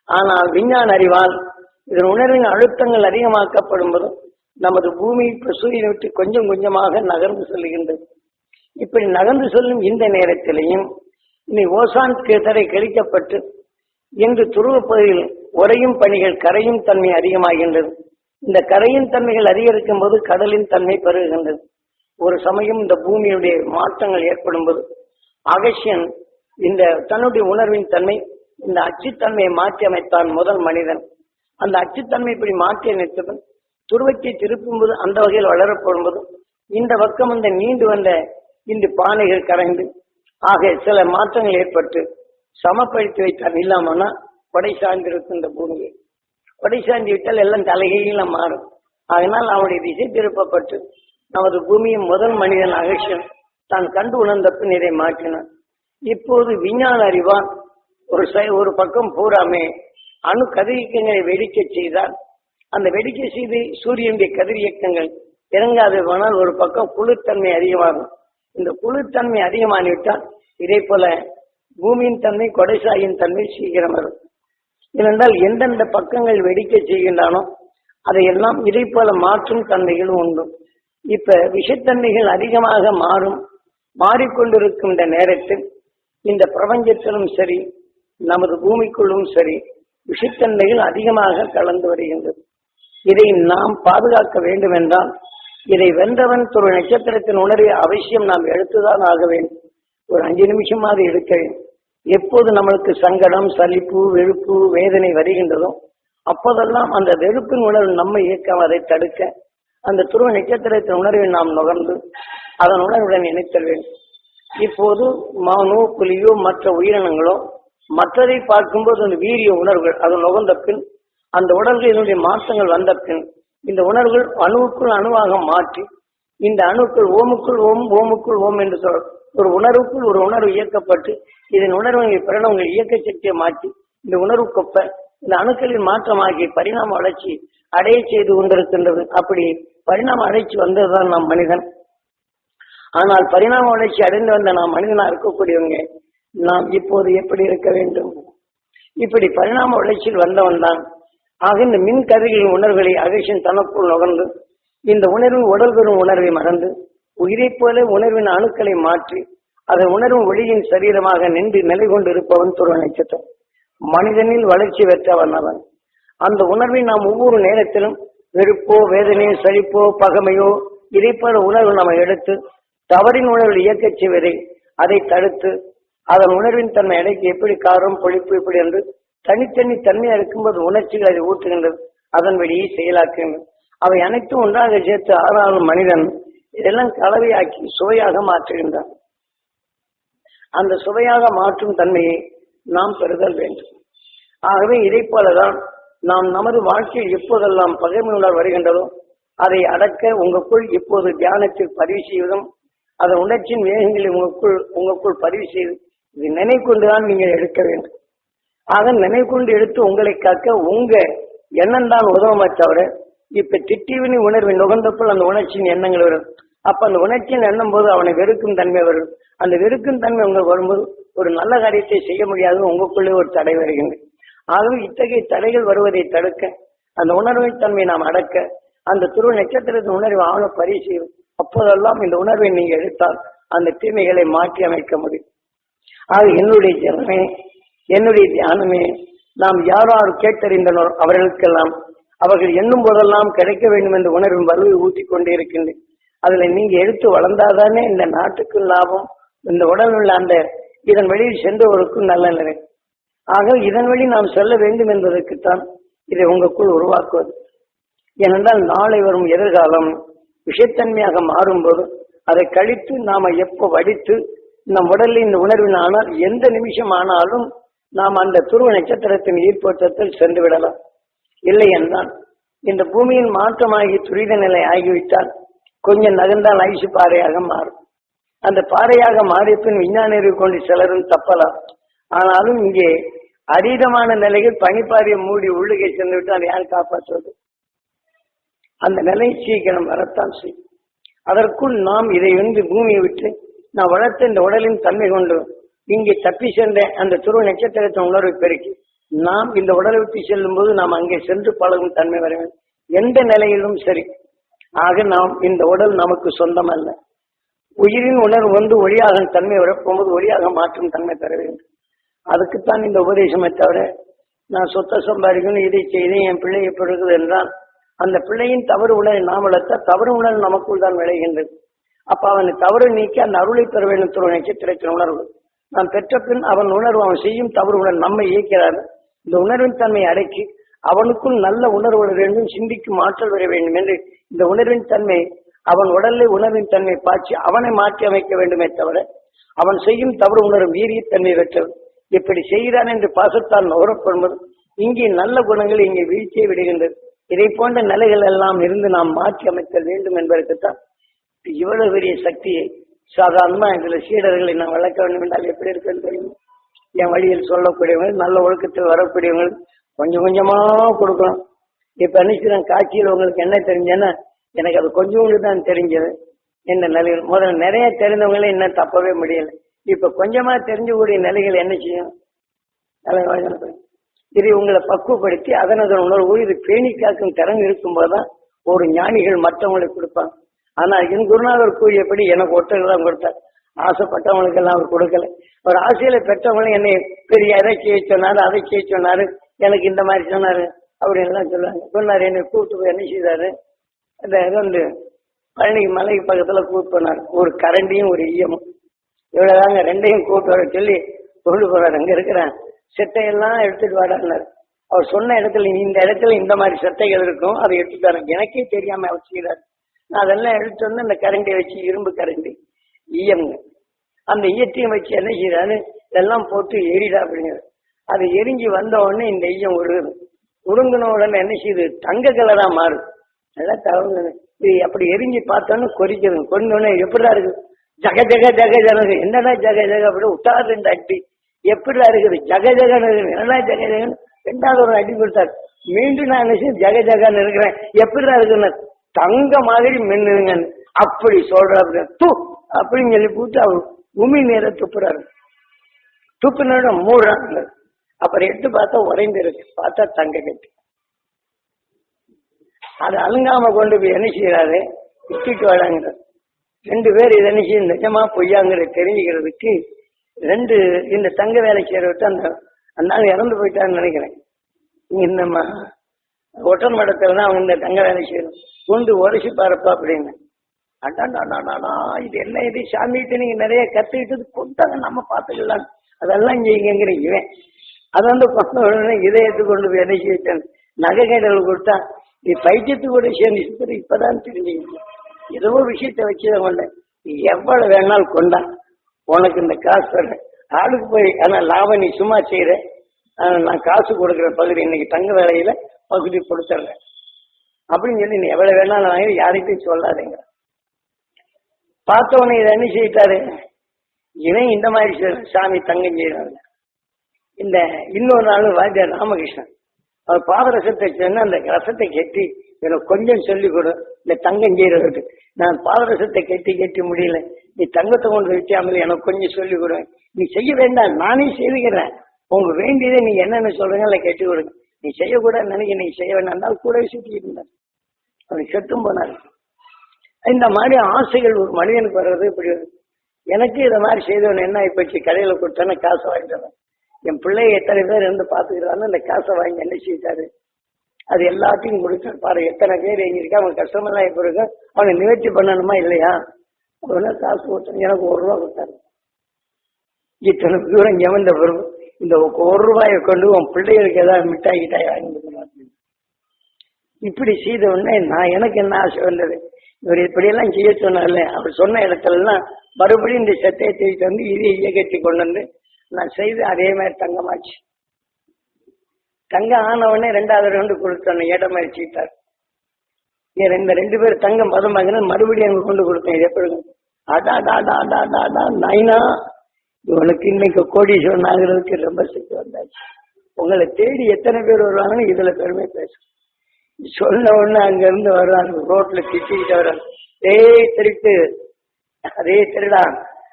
ஆனால் விஞ்ஞான அறிவால் இதன் உணர்வின் அழுத்தங்கள் அதிகமாக்கப்படும் போது நமது பூமி சூரியனை விட்டு கொஞ்சம் கொஞ்சமாக நகர்ந்து செல்கின்றது. இப்படி நகர்ந்து செல்லும் இந்த நேரத்திலையும் இனி ஓசான் தடை கழிக்கப்பட்டு இன்று துருவ பகுதியில் உறையும் பணிகள் கரையும் தன்மை அதிகமாகின்றது. இந்த கரையின் தன்மைகள் அதிகரிக்கும் போது கடலின் தன்மை பெருகுகின்றது. ஒரு சமயம் இந்த பூமியுடைய மாற்றங்கள் ஏற்படும் போது அகசியன் இந்த தன்னுடைய உணர்வின் தன்மை இந்த அச்சுத்தன்மையை மாற்றி அமைத்தான் முதல் மனிதன். அந்த அச்சுத்தன்மை இப்படி மாற்றி அமைத்தவன் துருவத்தை திருப்பும் போது அந்த வகையில் வளரப்படும் போது இந்த பக்கம் இந்த நீண்டு வந்த இந்த பானைகள் கரைந்து ஆக சில மாற்றங்கள் ஏற்பட்டு சமப்படுத்தி வைத்தான். இல்லாமன்னா கொடை சார்ந்திருக்கும் இந்த பூமியை கொடை சார்ந்து விட்டால் எல்லாம் தலைகீழ மாறும். அதனால் அவனுடைய திசை திருப்பப்பட்டு நமது பூமியின் முதல் மனிதன் அகசியன் தான் கண்டு உணர்ந்த பின் இதை மாற்றினான். இப்போது விஞ்ஞான அறிவான் ஒரு பக்கம் பூராமே அணு கதிரியக்கங்களை வெடிக்க செய்தால் அந்த வெடிக்க செய்து சூரியனுடைய கதிரியக்கங்கள் இறங்காதவானால் ஒரு பக்கம் குளிர்த்தன்மை அதிகமாகும். இந்த குளிர்த்தன்மை அதிகமாகிவிட்டால் இதே போல பூமியின் தன்மை கொடைசாயின் தன்மை சீக்கிரம் வரும். ஏனென்றால் எந்தெந்த பக்கங்கள் வெடிக்க செய்கின்றானோ அதையெல்லாம் இதை போல மாற்றும் தன்மைகளும் உண்டு. இப்ப விஷத்தன்மைகள் அதிகமாக மாறிக்கொண்டிருக்கும் இந்த நேரத்தில் இந்த பிரபஞ்சத்திலும் சரி நமது பூமிக்குள்ளும் சரி விஷத்தன்மைகள் அதிகமாக கலந்து வருகின்றது. இதை நாம் பாதுகாக்க வேண்டும் என்றால் இதை வென்றவன் ஒரு நட்சத்திரத்தின் உணர்வை அவசியம் நாம் எடுத்துதான் ஆக வேண்டும். ஒரு 5 நிமிஷமாவது எடுக்க வேண்டும். எப்போது நம்மளுக்கு சங்கடம் சலிப்பு வெறுப்பு வேதனை வருகின்றதோ அப்போதெல்லாம் அந்த வெறுப்பின் உணர்வு நம்ம இயக்கம் அதை தடுக்க அந்த துருவ நட்சத்திரத்தின் உணர்வை நாம் நுகர்ந்து அதன் உணர்வுடன் இணைத்தல் வேண்டும். இப்போது மானோ புலியோ மற்ற உயிரினங்களோ மற்றதை பார்க்கும்போது அந்த வீரிய உணர்வுகள் அது நுகர்ந்த பின் அந்த உடல்களினுடைய மாற்றங்கள் வந்த பின் இந்த உணர்வுகள் அணுவுக்குள் அணுவாக மாற்றி இந்த அணுக்கள் ஓமுக்குள் ஓம் ஓமுக்குள் ஓம் என்று சொல் ஒரு உணர்வுக்குள் ஒரு உணர்வு இயக்கப்பட்டு இதன் உணர்வுகளை பிறகு உங்கள் இயக்க சக்தியை மாற்றி இந்த உணர்வுக்கொப்ப இந்த அணுக்களின் மாற்றமாகி பரிணாம வளர்ச்சி அடைய செய்து கொண்டிருக்கின்றது. அப்படி பரிணாம வளர்ச்சி வந்ததுதான் நாம் மனிதன். ஆனால் பரிணாம வளர்ச்சி அடைந்து வந்த நாம் மனிதனா இருக்கக்கூடியவங்க நாம் இப்போது எப்படி இருக்க வேண்டும்? இப்படி பரிணாம வளர்ச்சியில் வந்தவன் தான். ஆக இந்த மின் கதிர்களின் உணர்வுகளை அகசியன் தனக்குள் நுகர்ந்து இந்த உணர்வின் உடல் பெறும் உணர்வை மறந்து உயிரை போல உணர்வின் அணுக்களை மாற்றி அதன் உணர்வும் ஒளியின் சரீரமாக நின்று நிலை கொண்டு இருப்பவன் துருவ நட்சத்திரம். மனிதனில் வளர்ச்சி பெற்றவன் அவன். அந்த உணர்வை நாம் ஒவ்வொரு நேரத்திலும் வெறுப்போ வேதனையோ சலிப்போ பகமையோ இதை போல உணர்வு நாம் எடுத்து தவறின் உணர்வில் இயக்கச் செய்வதை அதை தடுத்து அதன் உணர்வின் தன்மை அடைக்கி எப்படி காரம் பொழிப்பு இப்படி என்று தனித்தனி தன்மையா இருக்கும்போது உணர்ச்சிகள் அதை ஊற்றுகின்றது. அதன் வழியை செயலாக்குகின்றது. அவை அனைத்தும் ஒன்றாக சேர்த்து 6வது மனிதன் இதெல்லாம் கலவையாக்கி சுவையாக மாற்றுகின்றான். அந்த சுவையாக மாற்றும் தன்மையை நாம் பெறுதல் வேண்டும். ஆகவே இதை போலதான் நாம் நமது வாழ்க்கையில் எப்போதெல்லாம் பகைமை உணர்வு வருகின்றதோ அதை அடக்க உங்களுக்குள் இப்போது தியானத்தில் பதிவு செய்வதும் அதன் உணர்ச்சியின் வேகங்களை உங்களுக்குள் பதிவு செய்து இது நினை கொண்டுதான் நீங்கள் எடுக்க வேண்டும். ஆக நினை கொண்டு எடுத்து உங்களை காக்க உங்க எண்ணம் தான் உதவமே தவிர இப்ப திட்டிவினி உணர்வை நுகர்ந்தப்போல் அந்த உணர்ச்சியின் எண்ணங்கள் வரும். அப்ப அந்த உணர்ச்சியின் எண்ணம் போது அவனை வெறுக்கும் தன்மை வரும். அந்த வெறுக்கும் தன்மை உங்களுக்கு வரும்போது ஒரு நல்ல காரியத்தை செய்ய முடியாது, உங்களுக்குள்ளே ஒரு தடை வருகின்றது. ஆகவே இத்தகைய தடைகள் வருவதை தடுக்க அந்த உணர்வின் தன்மை நாம் அடக்க அந்த துருவ நட்சத்திரத்தின் உணர்வை ஆவண பரிசீலும். அப்போதெல்லாம் இந்த உணர்வை நீங்க எடுத்தால் அந்த தீமைகளை மாற்றி அமைக்க முடியும். ஆக என்னுடைய ஜனமே என்னுடைய தியானமே நாம் யாராரு கேட்டறிந்தனர் அவர்களுக்கெல்லாம் அவர்கள் எண்ணும் போதெல்லாம் கிடைக்க வேண்டும் என்ற உணர்வின் வலுவை ஊற்றிக் கொண்டே இருக்கின்றேன். அதுல நீங்க எடுத்து வளர்ந்தாதானே இந்த நாட்டுக்கு லாபம், இந்த உடல் உள்ள அந்த இதன் வழியில் சென்றவருக்கும் நல்ல நிலை. ஆக இதன் வழி நாம் செல்ல வேண்டும் என்பதற்குத்தான் இதை உங்களுக்குள் உருவாக்குவது. ஏனென்றால் நாளை வரும் எதிர்காலம் விஷத்தன்மையாக மாறும்போது அதை கழித்து நாம எப்ப வடித்து நம் உடலில் இந்த உணர்வின் ஆனால் எந்த நிமிஷம் ஆனாலும் நாம் அந்த துருவ நட்சத்திரத்தின் ஈர்ப்போட்டத்தில் சென்று விடலாம். இல்லை என்றால் இந்த பூமியின் மாற்றமாகி துரித நிலை ஆகிவிட்டால் கொஞ்சம் நகர்ந்தால் ஐசு பாறையாக மாறும். அந்த பாறையாக மாறிய பின் விஞ்ஞானிகள் கொண்டு சிலரும் தப்பலாம். ஆனாலும் இங்கே அதீதமான நிலையில் பனிப்பாறையை மூடி உள்ளுகை சென்று விட்டு அதை யார் காப்பாற்றுவது? அந்த நிலை சீக்கிரம் வரத்தான் செய்யும். அதற்குள் நாம் இதை வந்து பூமியை விட்டு நான் வளர்த்த இந்த உடலின் தன்மை கொண்டு இங்கே தப்பி சென்ற அந்த துருவ நட்சத்திரத்தின் உணர்வை பெருக்கி நாம் இந்த உடலை விட்டு செல்லும் போது நாம் அங்கே சென்று பழகும் தன்மை வர வேண்டும். எந்த நிலையிலும் சரி. ஆக நாம் இந்த உடல் நமக்கு சொந்தம் அல்ல. உயிரின் உணர்வு வந்து ஒளியாகும் தன்மை வரப்போகும்போது ஒளியாக மாற்றும் தன்மை பெற வேண்டும். அதுக்குத்தான் இந்த உபதேசமே தவிர நான் சொத்தை சம்பாதிக்கணும் இதை செய்து என் பிள்ளை எப்படி இருக்குது என்றால் அந்த பிள்ளையின் தவறு உணர்வை நாம் வளர்த்த தவறு உணர்வு நமக்குள் தான் விளைகின்றது. அப்ப அவனை தவறு நீக்கி அந்த அருளை பெற வேண்டும் நட்சத்திரத்தின் உணர்வு நாம் பெற்ற பின் அவன் உணர்வு அவன் செய்யும் தவறு உணர்வு நம்மை இயக்கிறார். இந்த உணர்வின் தன்மையை அடக்கி அவனுக்குள் நல்ல உணர்வு வர வேண்டும், சிந்திக்கும் ஆற்றல் வர வேண்டும் என்று இந்த உணர்வின் தன்மை அவன் உடலில் உணர்வின் தன்மை பாய்ச்சி அவனை மாற்றி அமைக்க வேண்டுமே தவிர அவன் செய்யும் தவறு உணரும் வீரியத்தன்மை பெற்றவர் எப்படி செய்கிறான் என்று பாசத்தால் நுகரப்படும்போது இங்கே நல்ல குணங்கள் இங்கே வீழ்ச்சியை விடுகின்றது. இதை போன்ற நிலைகள் எல்லாம் இருந்து நாம் மாற்றி அமைத்தல் வேண்டும் என்பதற்குத்தான் இவ்வளவு பெரிய சக்தியை சாதாரணமா இதுல சீடர்களை நான் வளர்க்க வேண்டும் என்றால் எப்படி இருக்குன்னு தெரியும். என் வழியில் சொல்லக்கூடியவங்க நல்ல ஒழுக்கத்தில் வரக்கூடியவங்க கொஞ்சம் கொஞ்சமா கொடுக்கணும். இப்ப நினைக்கிறேன் காட்சியில் உங்களுக்கு என்ன தெரிஞ்சேன்னா எனக்கு அது கொஞ்சம் தான் தெரிஞ்சது. என்ன நிலைகள் முதல்ல நிறைய தெரிந்தவங்களே இன்னும் தப்பவே முடியல. இப்ப கொஞ்சமா தெரிஞ்சக்கூடிய நிலைகள் என்ன செய்யும், இதை உங்களை பக்குவப்படுத்தி அதனதன் உணர்வு இது பேணி காக்கும் திறன் இருக்கும்போதுதான் ஒரு ஞானிகள் மற்றவங்களுக்கு கொடுப்பாங்க. ஆனா என் குருநாதர் கூறியபடி எனக்கு ஒருத்தர் தான் கொடுத்தார். ஆசைப்பட்டவங்களுக்கு எல்லாம் அவர் கொடுக்கல. ஒரு ஆசையில பெற்றவங்களும் என்னை பெரிய எதை செய்ய சொன்னாரு அதை செய்ய சொன்னாரு எனக்கு இந்த மாதிரி சொன்னாரு அப்படின்னு எல்லாம் சொல்லுவாங்க. சொன்னாரு என்னை கூப்பிட்டு போய் என்ன செய்தாரு, இந்த இது வந்து பழனி மலைக்கு பக்கத்துல கூப்பிட்டு போனார். ஒரு கரண்டியும் ஒரு ஈயமும் இவ்வளவுதாங்க, ரெண்டையும் கூப்பிட்டு வர சொல்லி கொண்டு போறாரு. அங்க இருக்கிறேன் செட்டையெல்லாம் எடுத்துட்டு வராரு. அவர் சொன்ன இடத்துல இந்த இடத்துல இந்த மாதிரி சட்டைகள் இருக்கும் அதை எடுத்துட்டு வரேன். எனக்கே தெரியாம அவர் செய்யறாரு. நான் அதெல்லாம் எடுத்து வந்து அந்த கரண்டியை வச்சு இரும்பு கரண்டி ஈயம்ங்க அந்த ஈயத்தையும் வச்சு என்ன செய்யறாரு இதெல்லாம் போட்டு எரிடா அப்படிங்கிறது. அது எரிஞ்சு வந்த உடனே இந்த ஈயம் உருங்கின உடனே என்ன செய்யுது தங்க கலரா மாறுது. நல்லா தவறு இது அப்படி எரிஞ்சு பார்த்தோன்னு கொறிக்கிறது. கொண்டோடனே எப்படிடா இருக்கு ஜக ஜக ஜக ஜனது என்னடா ஜக ஜக அப்படி விட்டாரு ரெண்டு அடி எப்படிடா இருக்குது ஜக ஜகன்னு என்னடா ஜக ஜகன்னு ரெண்டாவது ஒரு அடி கொடுத்தாரு. மீண்டும் நான் என்ன செய்ய ஜக ஜகான்னு இருக்கிறேன் எப்படிடா இருக்குன்னு தங்க மாதிரி மின்னுங்க அப்படி சொல்ற தூ அப்படின்னு சொல்லி போட்டு அவர் உமி நேர துப்புறாரு. துப்புனோட மூடுறாங்க. அப்புறம் எடுத்து பார்த்தா உறைந்து இருக்கு. பார்த்தா தங்க கட்டி. அது அலுங்காம கொண்டு போய் என்ன செய்யறாரு விட்டுட்டு வராங்கிறார். ரெண்டு பேர் இதை என்ன செய்ய நிஜமா பொய்யாங்கிற தெரிஞ்சுக்கிறதுக்கு ரெண்டு இந்த தங்க வேலை செய்யறவிட்டு அந்த நாள் இறந்து போயிட்டான்னு நினைக்கிறேன். இந்த ஒட்டர் மடத்துல தான் அவங்க இந்த தங்க வேலை செய்யணும் கொண்டு உரைசி பாருப்பா அப்படின்னு. அடாடாடாடா இது என்ன இது சாமிகிட்ட நீங்க நிறைய கத்துக்கிட்டது கொண்டாங்க நம்ம பார்த்துக்கலாம் அதெல்லாம் இங்கிறீங்க. அது வந்து இதயத்து கொண்டு போய் என்ன செய்யிட்டேன் நகை கைடல் கொடுத்தா இது பைத்தியத்து கூட சேர்ந்து இப்பதான் தெரிஞ்சுங்க. ஏதோ விஷயத்த வச்சுதான் கொண்டேன். எவ்வளவு வேணாலும் கொண்டா உனக்கு இந்த காசு தரேன் ஆளுக்கு போய் ஆனா லாபம் நீ சும்மா செய்யற நான் காசு கொடுக்குற பகுதி இன்னைக்கு தங்க வேலையில பகுதி கொடுத்துட்றேன் அப்படின்னு சொல்லி நீ எவ்வளவு வேணாலும் வாங்கி யாருக்கும் சொல்லாதீங்க. பார்த்தவனே இதை என்ன செய்யிட்டாரு இவன் இந்த மாதிரி சாமி தங்கம் செய்யறாங்க. இந்த இன்னொரு நாள் வாத்தியார் ராமகிருஷ்ணன் அவர் பாதரசத்தை சொன்ன அந்த ரசத்தை கட்டி எனக்கு கொஞ்சம் சொல்லிக் கொடு இந்த தங்கம் செய்யறதுக்கு. நான் பாதரசத்தை கட்டி முடியல நீ தங்கத்தை கொண்டு வைக்காமல் எனக்கு கொஞ்சம் சொல்லிக் கொடுவேன். நீ செய்ய வேண்டாம் நானே செய்துக்கிறேன். உங்க வேண்டியதை நீங்க என்னென்ன சொல்றீங்க அதை கட்டி கொடுங்க. நீ செய்யக்கூடாது நினைக்க நீ செய்ய வேண்டாம் கூட சுத்திட்டு இருந்தார். அப்படி செட்டும் போனார். இந்த மாதிரி ஆசைகள் ஒரு மனிதனுக்கு வர்றது இப்படி எனக்கு இதை மாதிரி செய்தவன் என்ன ஆயிப்போச்சு கடையில கொடுத்தானே காசை வாங்கிட்டு என் பிள்ளைய எத்தனை பேர் இருந்து பாத்துக்கிறான்னு அந்த காசை வாங்கி என்ன செய்தாரு அது எல்லாத்தையும் கொடுத்தாரு. பாரு எத்தனை பேர் எங்க இருக்கா அவங்க கஷ்டமெல்லாம் எப்ப இருக்கு அவங்க நிவர்த்தி பண்ணணுமா இல்லையா காசு கொடுத்தாங்க. எனக்கு ₹1 கொடுத்தாரு. இத்தனை தூரம் எவந்த பிறகு இந்த ₹1 கொண்டு உன் பிள்ளைகளுக்கு ஏதாவது மிட்டாய் கிட்டாய் வாங்கி இப்படி செய்த உடனே நான் எனக்கு என்ன ஆசை வந்தது இவர் இப்படியெல்லாம் செய்ய சொன்னார்ல அவர் சொன்ன இடத்துல எல்லாம் மறுபடியும் இந்த சட்டையை தூக்கிட்டு வந்து இதை இயக்கத்தி கொண்டு வந்து நான் செய்து அதே மாதிரி தங்கமாச்சு. தங்கம் ஆன உடனே 2வது ரவுண்டு கொடுத்தேன் ஏடம் அடிச்சுட்டார். இந்த 2 பேர் தங்கம் பதமாகினா மறுபடியும் அங்க கொண்டு கொடுத்தேன். இது எப்படி நைனா இவனுக்கு இன்னைக்கு கோடீஸ்வரன் ஆகிறதுக்கு ரொம்ப சக்தி வந்தாச்சு. உங்களை தேடி எத்தனை பேர் வருவாங்கன்னு இதுல பெருமை பேசும். சொன்ன உடனே அங்க இருந்து வர்றாங்க ரோட்ல திட்டிக்கிட்டு வர்றாங்க. திருட்டு அதே திருடா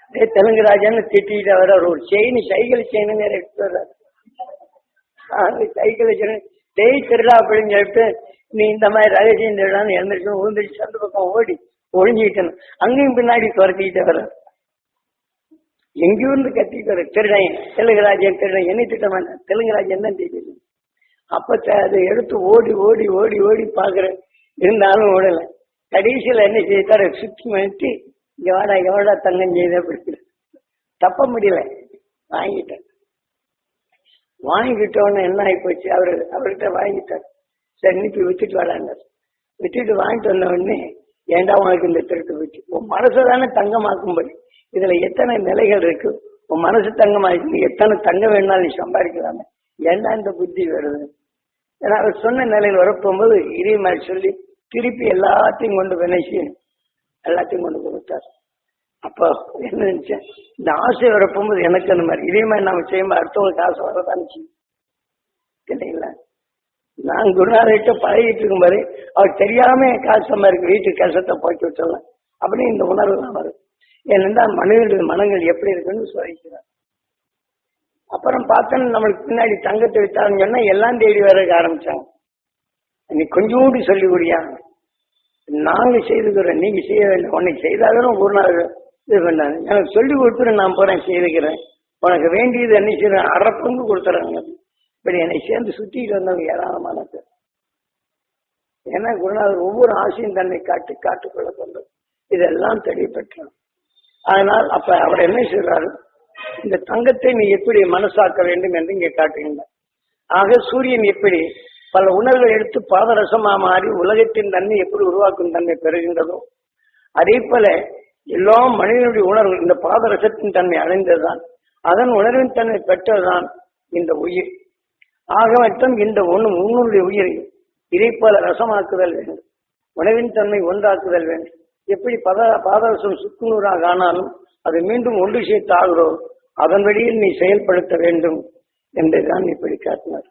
அதே தெலுங்கு ராஜான்னு திட்டிக்கிட்டு வர்றாரு. ஒரு செயின் சைக்கிள் செயின் எடுத்து வர்றாரு. சைக்கிள் செயின் திருடா அப்படின்னு சொல்லிட்டு நீ இந்த மாதிரி ரகசியம் திருடான்னு எழுந்திரிச்சு ஊந்திரிச்சு அந்த பக்கம் ஓடி ஒழிஞ்சுக்கிட்டணும். அங்கேயும் பின்னாடி துரத்திக்கிட்டே வர, எங்கேயும் இருந்து கத்திட்டு வர, திருடன் தெலுங்குராஜன் திருடன், என்னை திட்ட மாட்டேன், தெலுங்குராஜன் தான் தெரியுது. அப்ப அதை எடுத்து ஓடி ஓடி ஓடி ஓடி பாக்குறேன், இருந்தாலும் ஓடல. கடைசியில என்ன செய்தாரு, சுத்தி மாட்டி இங்க வாடா தங்கம் செய்த பிடிக்கிற, தப்ப முடியல, வாங்கிட்டேன். வாங்கிட்டோன்னு என்ன ஆகி போச்சு, அவர்கிட்ட வாங்கிட்டார். சரி நீ போய் வித்துட்டு வாடாண்டார். வித்துட்டு வாங்கிட்டு வந்த உடனே, ஏண்டா உனக்கு இந்த திருட்டு போச்சு, உன் மனசுதானே தங்கமாக்கும்படி, இதுல எத்தனை நிலைகள் இருக்கு, உன் மனசு தங்கமாக்கி எத்தனை தங்கம் வேணாலும் நீ சம்பாதிக்கலாமே, ஏண்டா இந்த புத்தி வருது. ஏன்னா அவர் சொன்ன நிலையில் வரப்போகும்போது இதே மாதிரி சொல்லி திருப்பி எல்லாத்தையும் கொண்டு வினைச்சு எல்லாத்தையும் கொண்டு கொடுத்தார். அப்போ என்ன நினைச்சேன், இந்த ஆசை வரப்போகும்போது எனக்கு அந்த மாதிரி இதே மாதிரி நாம செய்யும்போது அடுத்தவங்களுக்கு ஆசை வரதான் இல்லைங்களா. நான் குருநாதர்கிட்ட பழகிட்டு இருக்கும்போது அவர் தெரியாம காசு சம்பாதிக்க வீட்டுக்கு கஷ்டத்தை போக்கி விட்டுலாம் அப்படின்னு இந்த உணர்வு தான் வரும். ஏனென்றால் மனிதனுடைய மனங்கள் எப்படி இருக்குன்னு சொல்லிக்கிறார். அப்புறம் பார்த்தோன்னு நம்மளுக்கு பின்னாடி தங்கத்தை வித்தாருன்னு சொன்னா எல்லாம் தேடி வர ஆரம்பிச்சாங்க. நீ கொஞ்சோண்டு சொல்லி கூடியா, நாங்க செய்துக்கிறோம், நீங்க செய்ய வேண்டும், உனக்கு செய்தாலும் ஒரு நாள் இது பண்ணாங்க, எனக்கு சொல்லி கொடுத்துட்டு நான் போறேன் செய்துக்கிறேன், உனக்கு வேண்டியது என்ன செய்யறேன் அறப்பங்கு கொடுத்துறாங்க. இப்படி என்னை சேர்ந்து சுத்திட்டு வந்தவங்க ஏராளமான பேர். ஏன்னா குருநாதர் ஒவ்வொரு ஆசையும் தன்னை காட்டுக்கொள்ள கொண்டது, இதெல்லாம் தெளிவுபெற்றார். அதனால் அப்ப அவர் என்ன செய்றாரு, இந்த தங்கத்தை நீ எப்படி மனசாக்க வேண்டும் என்று இங்கே காட்டுகின்றார். ஆக சூரியன் எப்படி பல உணர்வுகள் எடுத்து பாதரசமா மாறி உலகத்தின் தன்மை எப்படி உருவாக்கும் தன்மை பெறுகின்றதோ, அதே போல எல்லா மனிதனுடைய உணர்வு இந்த பாதரசத்தின் தன்மை அடைந்ததுதான், அதன் உணர்வின் தன்மை பெற்றதுதான் இந்த உயிர். ஆக மட்டும் இந்த உன்னுடைய உயிரை இதை போல ரசமாக்குதல் வேண்டும், உணவின் தன்மை ஒன்றாக்குதல் வேண்டும். எப்படி பாதரசம் சுக்குநூறாக ஆனாலும் அது மீண்டும் ஒன்று சேர்த்து ஆகிறோம், அதன் வழியில் நீ செயல்படுத்த வேண்டும் என்றுதான் இப்படி காட்டினார்.